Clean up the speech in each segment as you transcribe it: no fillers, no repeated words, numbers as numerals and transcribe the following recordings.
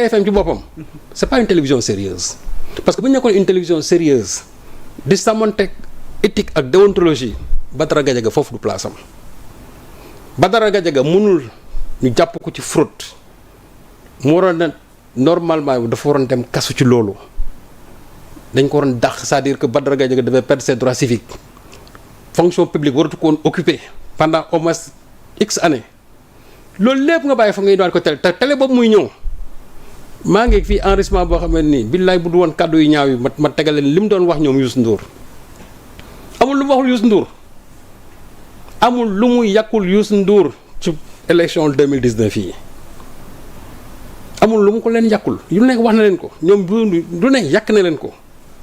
TFM ci boppam c'est pas une télévision sérieuse parce que bu ñu nekkoon une télévision sérieuse di sàmmanteeg éthique ak déontologie Badara Gadiaga foofu du place am Badara Gadiaga mënul ñu jàpp ko ci fraude mu waroon na normalement dafa waroon dem kasu ci loolu dañ ko waroon dàq c'est-à-dire que Badara Gadiaga devait perdre ses droits civiques fonction publique waratu ko woon occuper pendant au moins x années loolu lépp nga bàyyi fa ngay doon ko télé te télé boobu muy ñëw maa ngi fii enregistrement boo xam ne nii billaay bu du woon kàddu yu ñaaw yi ma tegal leen li mu doon wax ñoom Youssou Ndour amul lu mu waxul Youssou Ndour amul lu muy yàqul Youssou Ndour ci élection 2019 yi amul lu mu ko leen yàqul yu nekk wax na leen ko ñoom du ne yàq na leen ko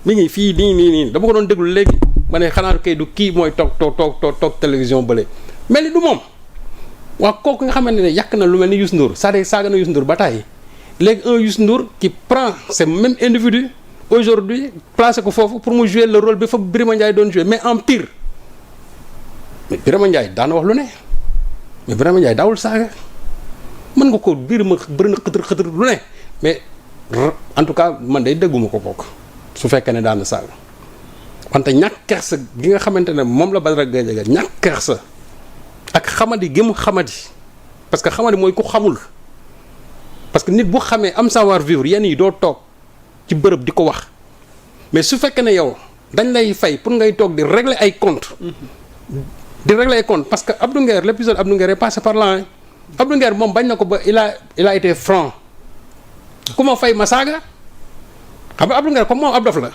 mi ngi fii nii dama ko doon déglu léegi ma ne xanaa kay du kii mooy toog télévision bële mel ni du moom waa kooku nga xamante ne yàq na lu mel ni Youssou Ndour c'est-à-dire saaga na Youssou Ndour ba tàyyi léegi un Youssou Ndour qui prend ce même individu aujourd'hui placé ko foofu pour mu jouer le rôle bi fa Birima Ndiaye doon jouer mais en pire mais Birima Ndiaye daana wax lu ne mais Birima Ndiaye daawul saaga mën nga ko Birima bëri na xëtër lu ne mais en tout cas man day dégguma ko bokk su fekkee ne daana saaga wante ñàkk kersa gi nga xamante ne moom la Badara Gadiaga ñàkk kersa ak xamadi gi mu xamadi parce que xamadi mooy ku xamul parce que nit bu xamee am savoir vivre yenn yi doo toog ci bërëb di ko wax mais su fekkee ne yow dañ lay fay pour ngay toog di régler ay compte parce que Abdou Nguer l'épisode Abdou Nguer est passé par là Abdou Nguer moom bañ na ko ba il a été franc ku ma fay ma saaga xam nga Abdou Nguer comme moom ab dof la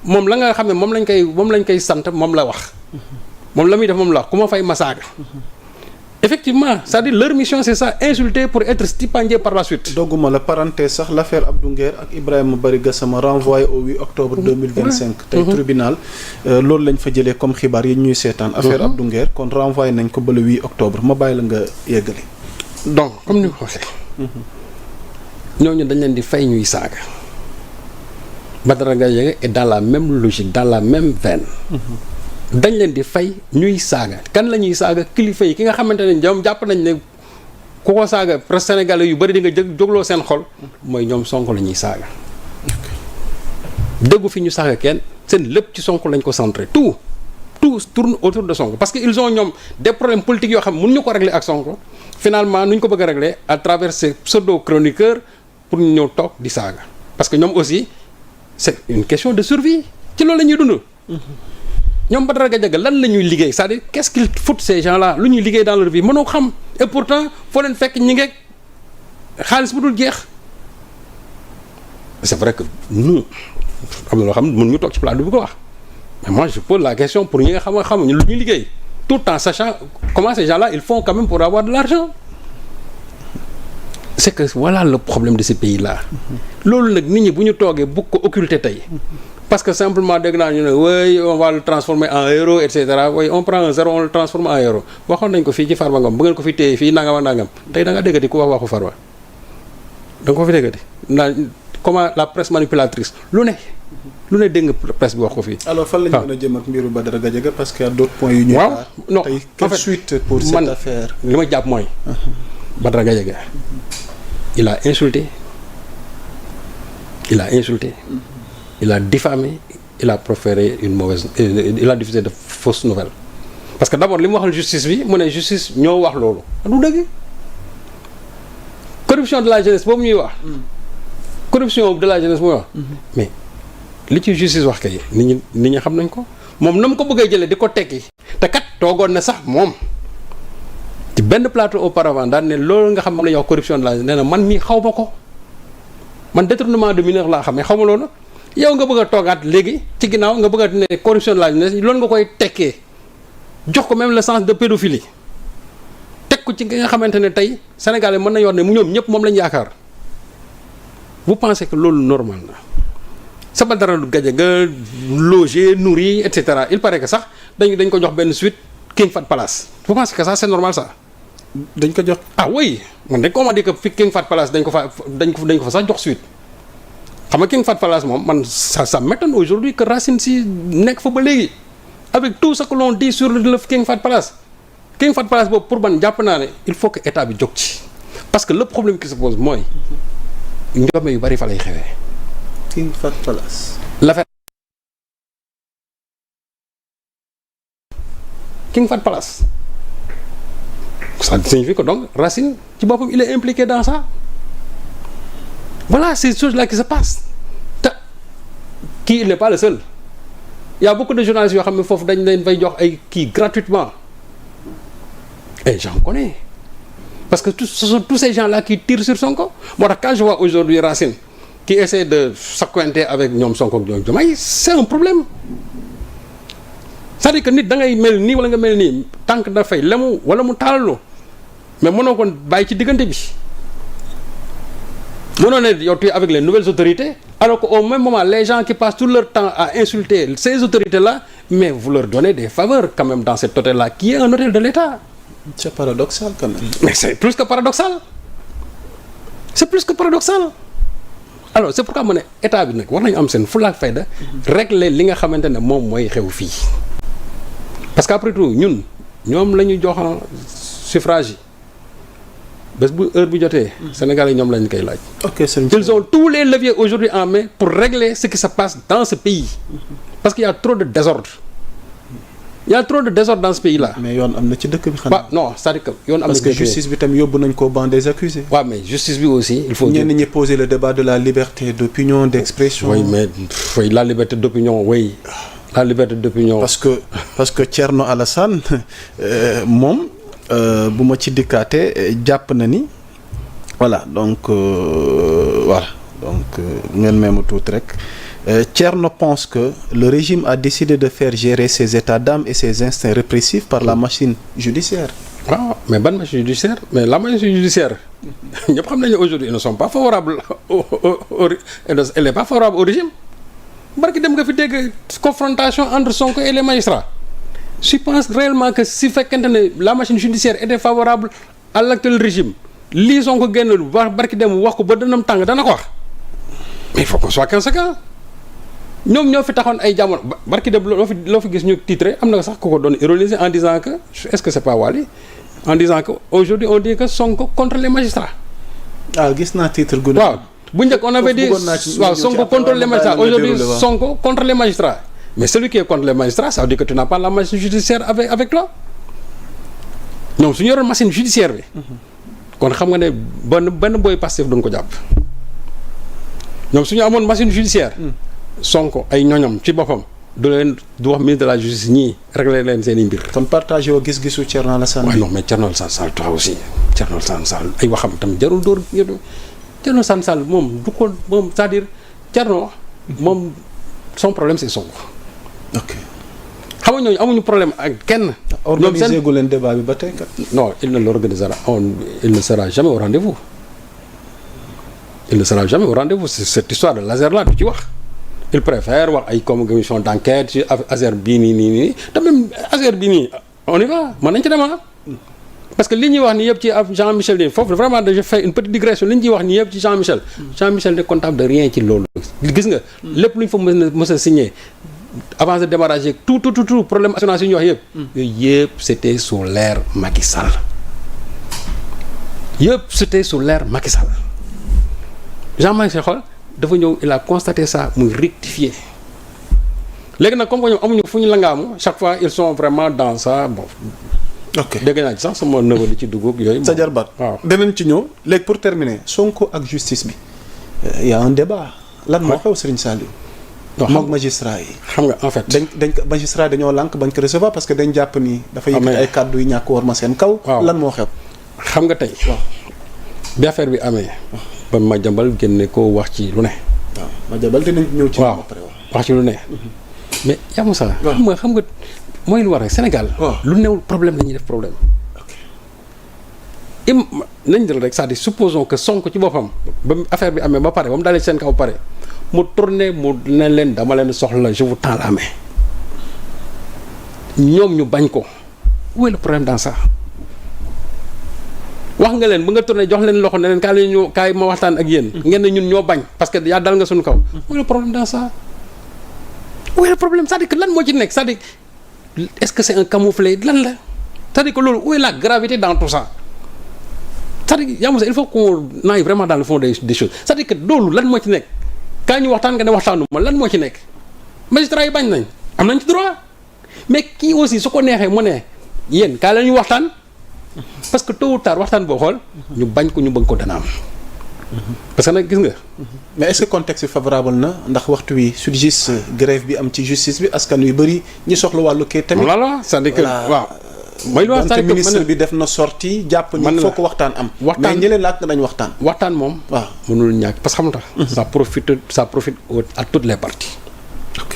moom la nga xam ne moom lañ koy sant moom la wax moom la muy def moom la wax ku ma fay ma saaga effectivement c'est-à-dire leur mission c'est ça insulter pour être stipendié par la suite. dogguma la parenthèse sax l'affaire Abdou Nguer ak Ibrahima Bari Gassama renvoyé au 8 octobre 2025. tey tribunal loolu lañ fa jëlee comme xibaar yi ñuy seetaan. affaire Abdou Nguer kon renvoyé nañ ko ba le 8 octobre ma bàyyi la nga yeggali. donc comme ni nga ko waxee. ñooñu dañ leen di fay ñuy saaga. Badara Gadiaga est dans la même logique dans la même veine. dañ leen di fay ñuy saaga kan la ñuy saaga kilifa yi ki nga xamante ne ñoom jàpp nañ ne ku ko saaga presque sénégalais yu bëri di nga jógloo seen xol mooy ñoom Sonko la ñuy saaga. déggu fi ñu saaga kenn seen lépp ci Sonko lañ ko centré tout tourne autour de Sonko parce que ils ont ñoom des problèmes politiques yoo xam ne mënuñu ko régler ak Sonko finalement nu ñu ko bëgg a régler à travers ces pseudo chroniqueurs pour ñu ñëw toog di saaga parce que ñoom aussi c'est une question de survie ci loolu la ñuy dund. ñoom Badara Gadiaga lan la ñuy liggéey c'est-à-dire qu'est-ce qu'ils foutent ces gens-là lu ñuy liggéey dans leur vie mënoo xam et pourtant foo leen fekk ñi ngeeg xaalis bu dul jeex c'est vrai que nous am na loo xam ne mënuñu toog ci plateau bi ko wax mais moi je pose la question pour ñi nga xamuñu lu ñuy liggéey tout en sachant comment ces gens-là ils font quand même pour avoir de l'argent c'est que voilà le problème de ces pays-là loolu nag nit ñi bu ñu toogee bëgg ko occulter tey parce que simplement dégg naa ñu ne oui on va le transformer en héros et cetera oui on prend un zéro on le transforme en héros waxoon nañ ko fii ci Farba Ngom bu ngeen ko fi téye fii nangam ak nangam tey da nga déggati ku wax waxu Farba da nga ko fi déggati naa comment la presse manipulatrice lu ne dégg nga presse bi wax ko fii. alors fan la ñu mën a jëm ak mbiru Badara Gadiaga parce que y a d'autres points yu ñuy xaar. non tey quelle suite pour cette affaire. li ma jàpp mooy. Badara Gadiaga il a insulté. Il a diffamé, il a proféré il a diffusé de fausses nouvelles parce que d'abord li mu waxal justice bi mu ne justice ñoo wax loolu du dëgg corruption de la jeunesse boobu ñuy wax corruption de la jeunesse mooy wax mais li ci justice wax kay nit ñi xam nañ ko moom na mu ko bëggee jëlee di ko tekki te kat toogoon na sax moom ci benn plateau auparavant daan ne loolu nga xam moom la ñuy wax corruption de la jeunesse nee na man mii xaw ma ko man détournement de mineur laa xam mais xaw ma loolu yow nga bëgg a toogaat léegi ci ginnaaw nga bëgg a ne corruption de la jeunesse loolu nga koy tekkee jox ko même le sens de pédophilie teg ko ci nga xamante ne tey Sénégalais mën nañu wax ne mu ñoom ñëpp moom lañu yaakaar vous pensez que loolu normal na sa Badara Gadiaga logé nourri et cetera il paraît que sax dañ ko jox benn suite King Fahd Palace vous pensez que ça c'est normal ça. dañ ko jox oui man dañ ko ma di que fi King Fahd Palace dañ ko fa sax jox suite. xam nga King Fahd Palace moom man ça m'étonne aujourd'hui que Racine Sy nekk fa ba léegi avec tout ce que l'on dit sur le King Fahd Palace boobu pour man jàpp naa ne il faut que état bi jóg ci parce que le problème qui se pose mooy njome yu bari fa lay xewee. King Fahd Palace. l'affaire King Fahd Palace ça signifie que donc Racine ci boppam il est impliqué dans ça voilà ces choses là qui se passent te kii il n'est pas le seul il y a beaucoup de journalistes yoo xam ne foofu dañ leen fay jox ay kii gratuitement et j'en connais parce que ce sont tous ces gens là qui tirent sur Sonko moo tax quand je vois aujourd'hui Racine qui essaie de s'accointer avec ñoom Sonko ak ñoom Diomaye c'est un problème c'est-à-dire que nit da ngay mel nii wala nga mel nii tànk dafay lemu wala mu taalalu mais mënoo ko bàyyi ci diggante bi mënoo ne yow tu es avec les nouvelles autorités alors qu'au même moment les gens qui passent tout leur temps à insulter ces autorités là mais vous leur donnez des faveurs quand même dans cet hôtel là qui est un hôtel de l'État. C'est paradoxal quand même. Mais c'est plus que paradoxal c'est plus que paradoxal alors c'est pourquoi mu ne état bi nag war nañu am seen fulla ak fayda régler li nga xamante ne moom mooy xew fii parce que après tout ñun ñoom la ñu jox suffrage yi bés bu heure bu jotee Sénégalais ñoom lañ koy laaj. Ok, ils ont tous les leviers aujourd'hui en main pour régler ce qui se passe dans ce pays parce qu'il y a trop de désordre. Il y a trop de désordre dans ce pays-là. mais yoon am na ci dëkk bi xanaa. non c'est-à-dire que yoon am na parce que justice bi tam yóbbu nañ ko banc des accusés. waaw mais justice bi aussi il faut. ñenn ñi poser le débat de la liberté d'opinion d'expression. oui mais la liberté d'opinion oui la liberté d'opinion. parce que Thierno Alassane moom bu ma ci dikkaatee jàpp na ni voilà donc voilà donc ngeen meema tuuti rek. Thierno pense que le régime a décidé de faire gérer ses états d'âme et ses instincts répressifs par la machine judiciaire. waaw mais ban machine judiciaire mais la machine judiciaire ñëpp xam nañu aujourd'hui ils ne sont pas favorables elle n'est pas favorable au régime barki dem nga fi dégg confrontation entre Sonko et les magistrats je pense réellement que si fekkente ne la machine judiciaire était favorable à l'actuel régime lii Sonko génn wax barki dem wax ko ba dënam tàng dana ko wax mais il faut qu'on soit conséquent ñoom ñoo fi taxoon ay jamono barki dem loo fi gis ñu titré am na sax ku ko doon ironiser en disant que est-ce que c'est pas Wally en disant que aujourd'hui on dit que Sonko contre les magistrats. Gis naa titre gu. waaw bu njëkk on avait dit waaw Sonko contre les magistrats aujourd'hui Sonko contre les magistrats mais celui qui est contre les magistrats ça veut dire que tu n'as pas la machine judiciaire avec toi ñoom su ñu yoroon machine judiciaire bi. kon xam nga ne benn booy Pastef duñ ko jàpp ñoom su ñu amoon machine judiciaire. Sonko ay ñoñam ci boppam du wax ministre de la justice ñii régler leen seen i mbir. kon partagé woo gis-gisu Thierno Alassane. waaw non mais Thierno Alassane Sall toi aussi Thierno Alassane Sall ay waxam tam jarul dóor Thierno Alassane Sall moom du ko moom c'est-à-dire Thierno moom son problème c'est Sonko. ok xam nga ñooñu amuñu problème ak kenn. organisé gu leen débat bi ba tey kat. non il ne l'organisera il ne sera jamais au rendez-vous il ne sera jamais au rendez-vous c'est cette histoire de laser là du ci wax. il préfère wax ay commission d'enquête ci affaire bii nii te même affaire bii nii on y va mën nañ ci dem parce que li ñuy wax nii yëpp ci Jean-Michel nii foofu vraiment je fais une petite digression li ñuy wax nii yëpp ci Jean-Michel ne comptable de rien ci loolu gis nga lépp lu ñu fa mës a signé avant de démarrage tout problème assurance yi ñu wax yëpp yooyu yëpp c'était sous l'ère Macky Sall Jean-Michel xool dafa ñëw il a constaté ça muy rectifier léegi nag comme que ñoom amuñu fu ñu langaamu chaque fois ils sont vraiment dans ça bon. ok dégg naa ci sax sama neveu di ci dugub yooyu. sa jarbaat waaw danañ ci ñëw léegi pour terminer Sonko ak justice bi y a un débat. lan moo xew Serigne Saliou. moog magistrat yi. xam nga en fait. dañ ko magistrat dañoo lànk bañ ko recevoir parce que dañ jàpp ni. dafa yëkkati ay kàddu yu ñàkk war ma seen kaw. lan moo xew. xam nga tey. waaw bi affaire bi amee. ba ma jambal génne ko wax ci lu ne. waaw ma jambal dinañ ñëw ci. waaw wax ci lu ne. mais yaa ma sax. xam nga mooy lu war rek Sénégal. lu newul problème la ñuy def problème. nañ jël rek c'est-à-dire supposons que Sonko ci boppam ba affaire bi amee ba pare ba mu dalee seen kaw pare mu tourné mu ne leen dama leen soxla je vous tends la main ñoom ñu bañ ko où est le problème dans ça. wax nga leen bu nga tourné jox leen loxo ne leen kaay ma waxtaan ak yéen. ngeen ne ñun ñoo bañ parce que yaa dal nga suñu kaw. où est le problème dans ça. où est le problème c'est-à-dire que lan moo ci nekk c'est-à-dire est-ce que c'est un camouflet lan la c'est-à-dire que loolu où est la gravité dans tout ça. c'est-à-dire yaa Moussa il faut qu'on aille vraiment dans le fond des choses c'est-à-dire que loolu lan moo ci nekk kaa ñu waxtaan nga ne waxtaanu ma lan moo ci nekk magistrat yi bañ nañ am nañ ci droit mais kii aussi su ko neexee mu ne yéen kaa la ñu waxtaan parce que tôt ou tard waxtaan boo xool ñu bañ ko ñu bëgg ko dana am parce que nag gis nga. mais est-ce que contexte bi favorable na ndax waxtu wi su juste grève bi am ci justice bi askan wi bëri ñi soxla wàllu kii tamit. voilà c'est-à-dire que waaw. mooy lu wax ministre bi def na sortie jàpp ni foo ko waxtaan am. mais ñi leen laaj nañ waxtaan. waxtaan moom. waaw mënul ñàkk parce que xam nga tax. ça profite à toutes les parties. ok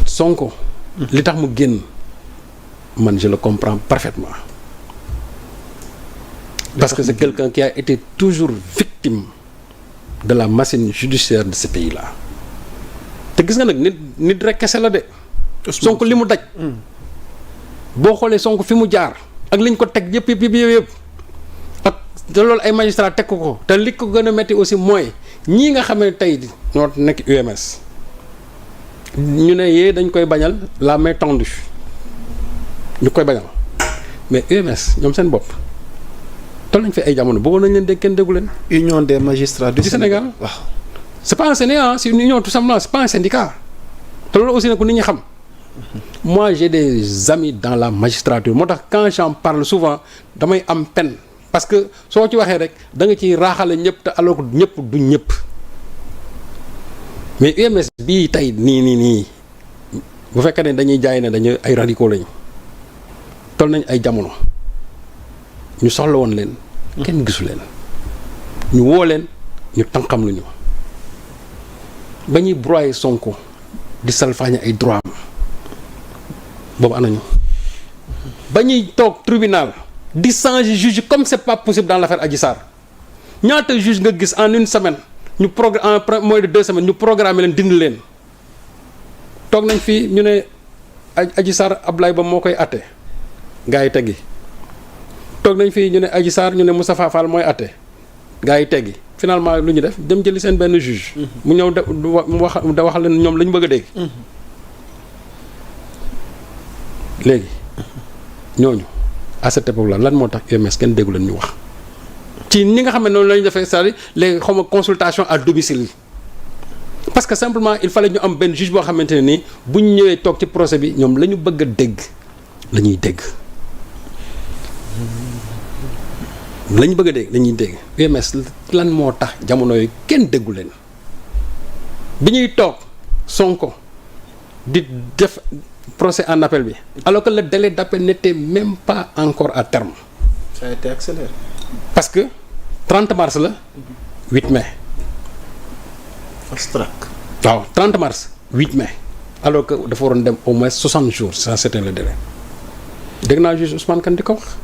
Sonko. li tax mu génn man je le comprends parfaitement. parce que c'est quelqu'un qui a été toujours victime de la machine judiciaire de ce pays-là te gis nga nag nit rek kese la de. Sonko li mu daj. boo xoolee Sonko fi mu jaar ak liñ ko teg yëpp ak te loolu ay magistrat teg ko te li ko gën a metti aussi mooy ñii nga xam ne tey ñoo nekk UMS ñu ne yee dañ koy bañal la main tendue ñu koy bañal mais UMS ñoom seen bopp toll nañ fi ay jamono bëggoon nañ leen dégg kenn déggu leen. Union des magistrats du Sénégal waaw. c'est pas un syndicat c'est une union tout simplement c'est pas un syndicat te loolu aussi nag ku nit ñi xam. moi j'ai des amis dans la magistrature moo tax quand j'en parle souvent damay am peine parce que soo ci waxee rek da nga ciy raaxale ñëpp te alors que ñëpp du ñëpp mais UMS bii tey nii bu fekkee ne dañuy jaay ne dañu ay radicaux lañu toll nañ ay jamono ñu soxla woon leen kenn gisu leen ñu woo leen ñu tànqam lu ñu ba ñuy broyer Sonko di salfaañe ay droit am boobu anañu ba ñuy toog tribunal di changer juge comme c'est pas possible dans l'affaire Adji Sarr ñaata juge nga gis en une semaine ñu en moins de 2 semaines ñu programmer leen dindi leen toog nañ fii ñu ne Adji Sarr Ablaye Ba moo koy atte gaa yi teggi toog nañ fii ñu ne Adji Sarr ñu ne Moustapha Fall mooy atte gaa yi teggi finalement lu ñu def dem jëli seen benn juge mu ñëw mu wax leen ñoom la ñu bëgg a dégg léegi ñooñu à cette époque là lan moo tax UMS kenn déggu leen ñu wax ci ni nga xam ne noonu la ñu defee c'est-à-dire léegi xaw ma consultation à domicile parce que simplement il fallait ñu am benn juge boo xamante ne nii bu ñu ñëwee toog ci procès bi ñoom la ñu bëgg a dégg la ñuy dégg la ñu bëgg a dégg la ñuy dégg UMS lan moo tax jamono yooyu kenn déggu leen bi ñuy toog Sonko di def procès en appel bi alors que le délai d'appel n'était même pas encore à terme. Ça a été accéléré. parce que 30 mars la 8 mai. fast track. waaw 30 mars 8 mai alors que dafa waroon dem au moins 60 jours ça c'était le délai dégg naa juge Ousmane Kane di ko wax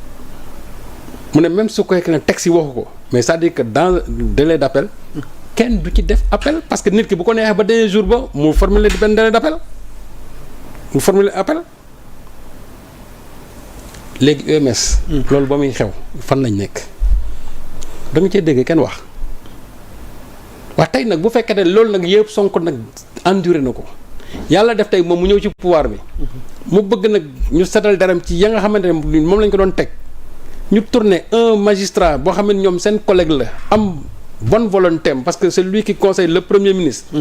mu ne même su ko ne texte yi waxu ko mais c'est-à-dire que dans le délai d'appel kenn du ci def appel parce que nit ki bu ko neexee ba dernier jour ba mu formuler benn délai d'appel mu formuler appel léegi UMS. loolu ba muy xew fan lañ nekk da nga cee dégg kenn wax wax tey nag bu fekkee ne loolu nag yëpp Sonko nag enduré na ko yàlla def tey moom mu ñëw ci pouvoir bi mu bëgg nag ñu setal daram ci ya nga xamante ne moom lañ ko doon teg ñu tourner un magistrat boo xam ne ñoom seen collègue la am bonne volonté parce que c'est lui qui conseille le premier ministre.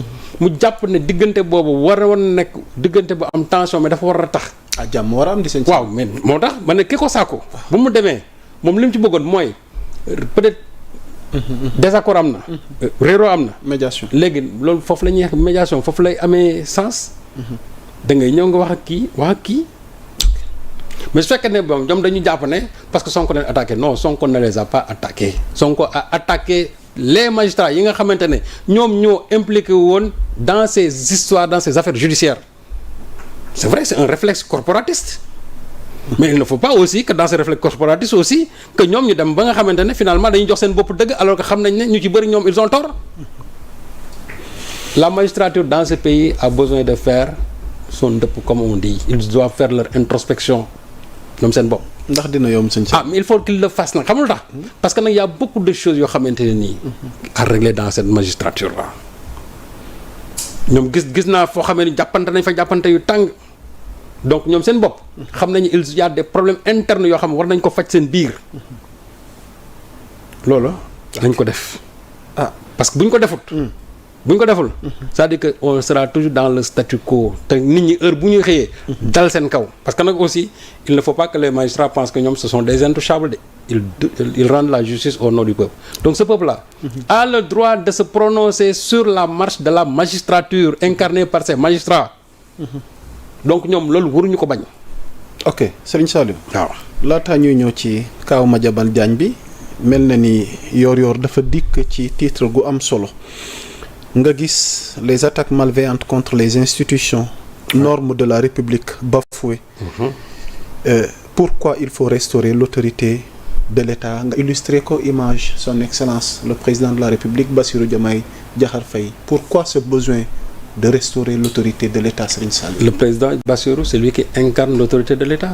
mu jàpp ne diggante boobu war a woon nekk diggante bu am tension mais dafa war a tax. ah jàmm war a am di seen. waaw mais moo tax ma ne ki ko sàkku bu mu demee moom li mu ci bëggoon mooy peut-être. désaccord am na. réeroo am na. médiation léegi loolu foofu la ñuy wax médiation foofu lay amee sens. da ngay ñëw nga wax ak kii mais su fekkee ne bon ñoom dañu jàpp ne parce que Sonko leen attaqué non Sonko ne les a pas attaqués Sonko a attaqué les magistrats yi nga xamante ne ñoom ñoo impliqué woon dans ces histoires dans ces affaires judiciaires c'est vrai c'est un réflexe corporatiste. mais il ne faut pas aussi que dans ce réflexe corporatiste aussi que ñoom ñu dem ba nga xamante ne finalement dañuy jox seen bopp dëgg alors que xam nañ ne ñu ci bëri ñoom ils ont tort. La magistrature dans ce pays a besoin de faire son dëpp comme on dit ils doivent faire leur introspection ñoom seen bopp. ndax dina yomb sëñ mais il faut qu'ils le fassent nag xamul tax parce que nag y a beaucoup de choses yoo xamante ne nii. à régler dans cette magistrature là. ñoom gis naa foo xamee ni jàppante nañ fa jàppante yu tàng. donc ñoom seen bopp xam nañu il y a des problèmes internes yoo xam ne war nañ ko faj seen biir loolu nañ ko def. Parce que bu ñu ko defut. bu ñu ko deful. c'est-à-dire que on sera toujours dans le statu quo te nit ñi heure bu ñuy xëyee. dal seen kaw parce que nag aussi il ne faut pas que les magistrats pensent que ñoom ce sont des intouchables de. Ils rendent la justice au nom du peuple. Donc ce peuple-là a le droit de se prononcer sur la marche de la magistrature incarnée par ces magistrats. Donc ñoom loolu waruñu ko bañ. ok Serigne Saliou. waaw laataa ñuy ñëw ci kaaw Madiambal Diagne bi mel na ni yor-yor dafa dikk ci titre gu am solo. nga gis les attaques malveillantes contre les institutions normes de la République bafouées. Pourquoi il faut restaurer l'autorité de l'État nga illustrer ko image son excellence le président de la République Bassirou Diomaye Diakhar Faye. Pourquoi ce besoin de restaurer l'autorité de l'État, Serigne Saliou? Le président Bassirou c'est lui qui incarne l'autorité de l'État.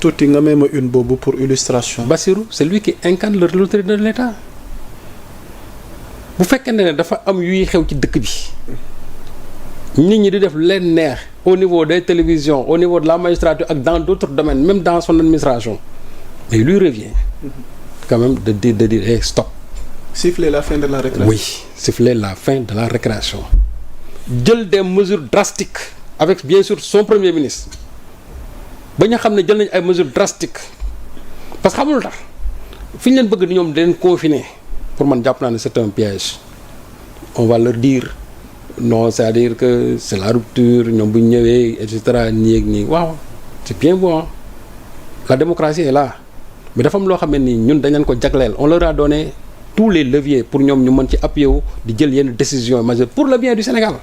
tuuti nga may ma une boobu pour illustration. Bassirou c'est lui qui incarne l'autorité de l'État. bu fekkee ne dafa am yuy xew ci dëkk bi nit ñi di def leen neex au niveau des télévisions au niveau de la magistrature ak dans d'autres domaines même dans son administration mais il lui revient quand même de dire hey, stop. Siffler la fin de la récréation. Oui, siffler la fin de la récréation. Jël des mesures drastiques avec bien sûr son premier ministre ba ñu xam ne jël nañ ay mesures drastiques parce que xamul tax fi ñu leen bëgg ni ñoom di leen confiner. Pour man jàpp naa ne c'est un piège on va leur dire non c'est-à-dire que c'est la rupture ñoom bu ñu ñëwee et cetera nii ak nii waaw c'est bien beau hein? La démocratie est là mais dafa am loo xam ne nii ñun dañ leen ko jagleel on leur a donné tous les leviers pour ñoom ñu mën ci appuyer wu di jël yenn décisions majeures pour le bien du Sénégal.